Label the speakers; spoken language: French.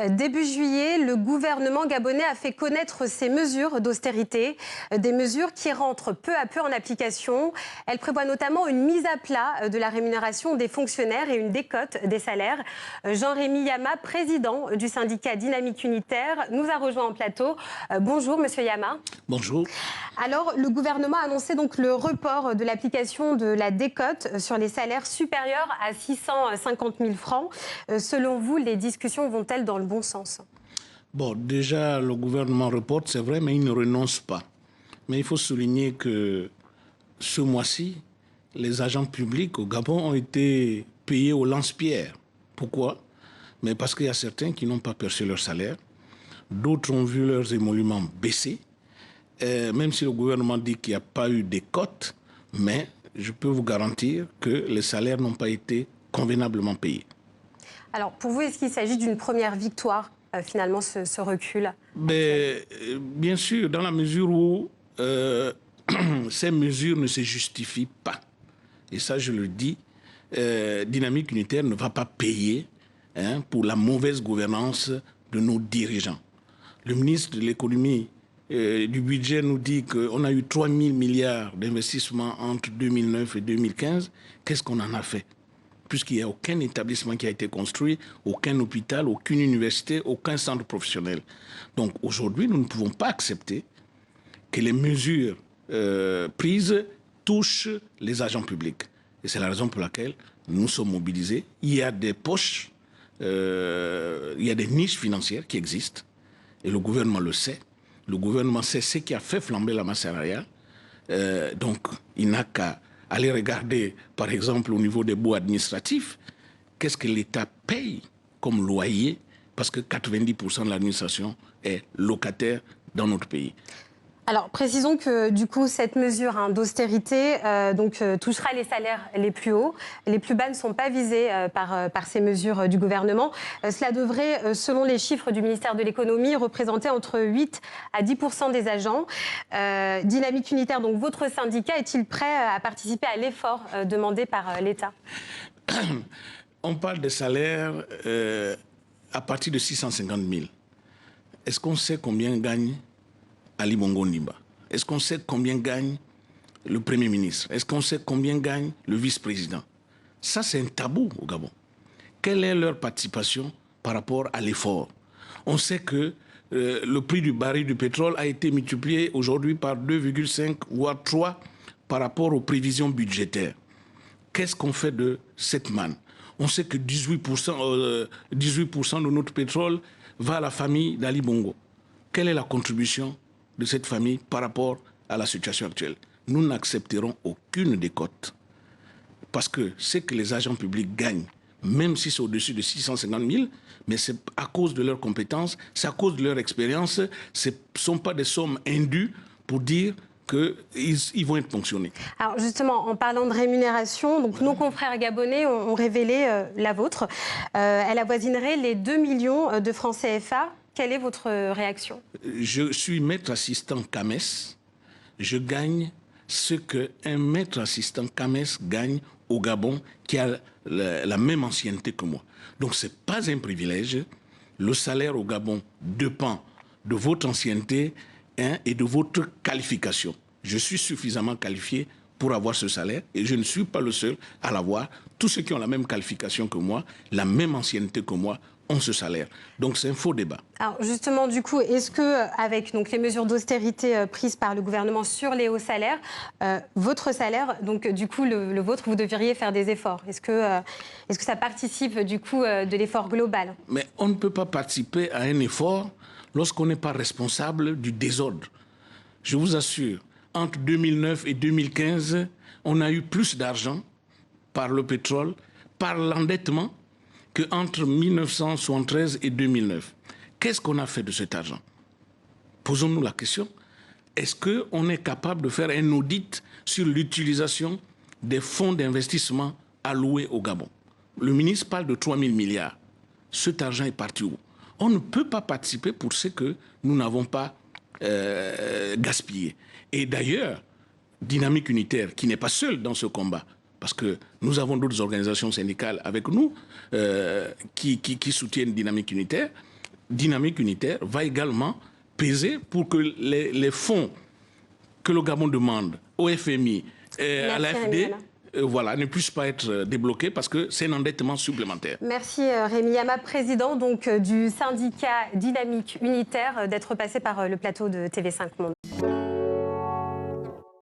Speaker 1: Début juillet, le gouvernement gabonais a fait connaître ses mesures d'austérité, des mesures qui rentrent peu à peu en application. Elles prévoient notamment une mise à plat de la rémunération des fonctionnaires et une décote des salaires. Jean-Rémy Yama, président du syndicat Dynamique Unitaire, nous a rejoint en plateau. Bonjour, monsieur Yama.
Speaker 2: Bonjour.
Speaker 1: Alors, le gouvernement a annoncé donc le report de l'application de la décote sur les salaires supérieurs à 650 000 francs. Selon vous, les discussions vont-elles dans le bon sens?
Speaker 2: Bon, déjà, le gouvernement reporte, c'est vrai, mais il ne renonce pas. Mais il faut souligner que ce mois-ci, les agents publics au Gabon ont été payés au lance-pierre. Pourquoi? Mais parce qu'il y a certains qui n'ont pas perçu leur salaire. D'autres ont vu leurs émoluments baisser. Même si le gouvernement dit qu'il n'y a pas eu des cotes, mais je peux vous garantir que les salaires n'ont pas été convenablement payés. Alors,
Speaker 1: pour vous, est-ce qu'il s'agit d'une première victoire, finalement, ce recul?
Speaker 2: Bien sûr, dans la mesure où ces mesures ne se justifient pas. Et ça, je le dis, Dynamique Unitaire ne va pas payer pour la mauvaise gouvernance de nos dirigeants. Le ministre de l'économie du budget nous dit qu'on a eu 3 000 milliards d'investissements entre 2009 et 2015. Qu'est-ce qu'on en a fait? Puisqu'il n'y a aucun établissement qui a été construit, aucun hôpital, aucune université, aucun centre professionnel. Donc aujourd'hui, nous ne pouvons pas accepter que les mesures prises touchent les agents publics. Et c'est la raison pour laquelle nous sommes mobilisés. Il y a des poches, il y a des niches financières qui existent, et le gouvernement le sait. Le gouvernement sait ce qui a fait flamber la masse salariale. Donc, il n'a qu'à aller regarder, par exemple, au niveau des baux administratifs, qu'est-ce que l'État paye comme loyer, parce que 90% de l'administration est locataire dans notre pays.
Speaker 1: Alors, précisons que, du coup, cette mesure d'austérité touchera les salaires les plus hauts. Les plus bas ne sont pas visés par ces mesures du gouvernement. Cela devrait, selon les chiffres du ministère de l'économie, représenter entre 8 à 10% des agents. Dynamique Unitaire, donc votre syndicat, est-il prêt à participer à l'effort demandé par l'État?
Speaker 2: On parle des salaires à partir de 650 000. Est-ce qu'on sait combien gagne Ali Bongo Ondimba? Est-ce qu'on sait combien gagne le Premier ministre? Est-ce qu'on sait combien gagne le vice-président? Ça, c'est un tabou au Gabon. Quelle est leur participation par rapport à l'effort? On sait que le prix du baril du pétrole a été multiplié aujourd'hui par 2,5 voire 3 par rapport aux prévisions budgétaires. Qu'est-ce qu'on fait de cette manne? On sait que 18% de notre pétrole va à la famille d'Ali Bongo. Quelle est la contribution de cette famille par rapport à la situation actuelle? Nous n'accepterons aucune décote. Parce que ce que les agents publics gagnent, même si c'est au-dessus de 650 000, mais c'est à cause de leurs compétences, c'est à cause de leur expérience, ce ne sont pas des sommes indues pour dire qu'ils vont être ponctionnés.
Speaker 1: Alors justement, en parlant de rémunération, donc nos confrères gabonais ont révélé la vôtre. Elle avoisinerait les 2 millions de francs CFA. Quelle est votre réaction?
Speaker 2: Je suis maître assistant CAMES. Je gagne ce qu'un maître assistant CAMES gagne au Gabon, qui a la même ancienneté que moi. Donc ce n'est pas un privilège. Le salaire au Gabon dépend de votre ancienneté et de votre qualification. Je suis suffisamment qualifié pour avoir ce salaire et je ne suis pas le seul à l'avoir. Tous ceux qui ont la même qualification que moi, la même ancienneté que moi, ont ce salaire. Donc c'est un faux débat.
Speaker 1: Alors justement, du coup, est-ce que avec les mesures d'austérité prises par le gouvernement sur les hauts salaires, votre salaire, donc du coup le vôtre, vous devriez faire des efforts? Est-ce que ça participe du coup de l'effort global?
Speaker 2: Mais on ne peut pas participer à un effort lorsqu'on n'est pas responsable du désordre. Je vous assure, entre 2009 et 2015, on a eu plus d'argent par le pétrole, par l'endettement, qu'entre 1973 et 2009. Qu'est-ce qu'on a fait de cet argent? Posons-nous la question. Est-ce qu'on est capable de faire un audit sur l'utilisation des fonds d'investissement alloués au Gabon? Le ministre parle de 3 000 milliards. Cet argent est parti où? On ne peut pas participer pour ce que nous n'avons pas gaspillé. Et d'ailleurs, Dynamique Unitaire, qui n'est pas seule dans ce combat, parce que nous avons d'autres organisations syndicales avec nous qui soutiennent Dynamique Unitaire, Dynamique Unitaire va également peser pour que les fonds que le Gabon demande au FMI et à l'AFD ne puissent pas être débloqués parce que c'est un endettement supplémentaire.
Speaker 1: Merci Rémi Yama, président donc, du syndicat Dynamique Unitaire, d'être passé par le plateau de TV5 Monde.